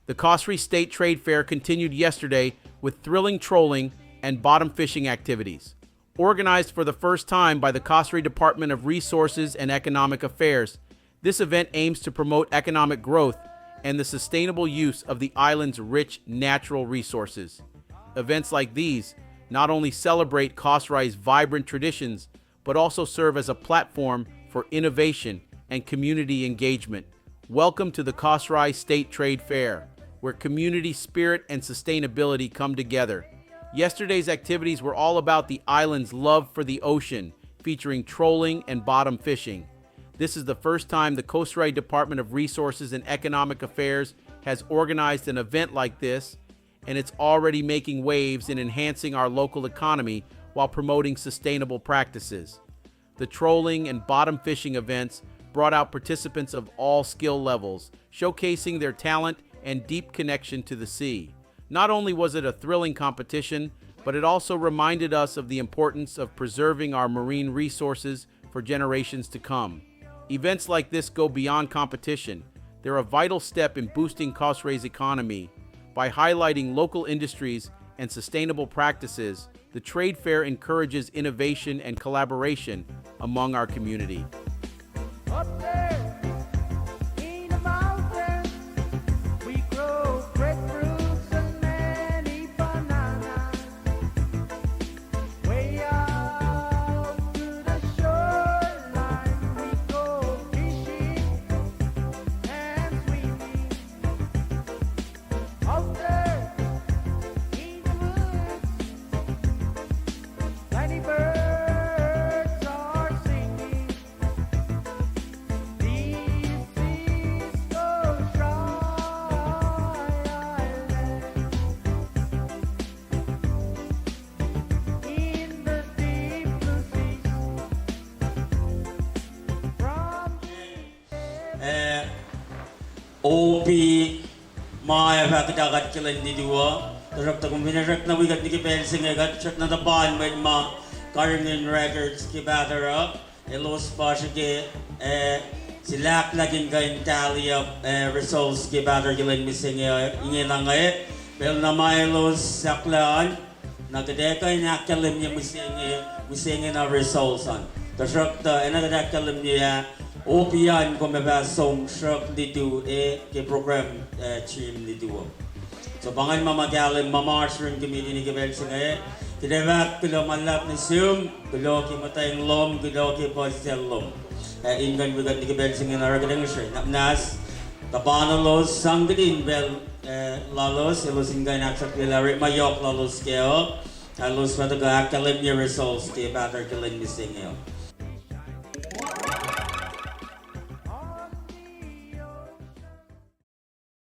The Kosrae State Trade Fair continued yesterday with thrilling trolling and bottom fishing activities. Organized for the first time by the Kosrae Department of Resources and Economic Affairs, this event aims to promote economic growth and the sustainable use of the island's rich natural resources. Events like these not only celebrate Kosrae's vibrant traditions, but also serve as a platform for innovation and community engagement. Welcome to the Kosrae State Trade Fair, where community spirit and sustainability come together. Yesterday's activities were all about the island's love for the ocean, featuring trolling and bottom fishing. This is the first time the Kosrae Department of Resources and Economic Affairs has organized an event like this, and it's already making waves in enhancing our local economy while promoting sustainable practices. The trolling and bottom fishing events brought out participants of all skill levels, showcasing their talent and deep connection to the sea. Not only was it a thrilling competition, but it also reminded us of the importance of preserving our marine resources for generations to come. Events like this go beyond competition. They're a vital step in boosting Kosrae's economy. By highlighting local industries and sustainable practices, the trade fair encourages innovation and collaboration among our community. Up there in the mountains, we grow grapefruits and many bananas. Way out to the shoreline, we go fishing and swimming. Out there in the woods, tiny birds are singing. This is Kosrae in the deep blue seas. From OP Maya Vakadagat Kilendidua, the Dr. Combinator Navigat Niki Belsingagat, Chatna Ban with Ma, Karingin Records, Kibatara, Elos Pashake, Silak Lagin Gain Tally of results Kibatar Gilen missing Ingelangae, Belnamailos Saklan, Nakadeka in Akalim missing in our results on. The Shakta another Akalim Opian kumeba song shok lidu ke program team lidu. So bangan mamagalim mamars rin committee ni Gabel singaye. Kidevat kilo malap ni Zoom, kilo ki matayang lom, kilo ki postel lom. Ingan wigat ni Gabel singin aragadang siya. Napnas kapanalos sangdin bel lalos elos ingan aksak nilari mayok lalos keo. Alos mataga akalim ni results ke batar kilan ni singayo.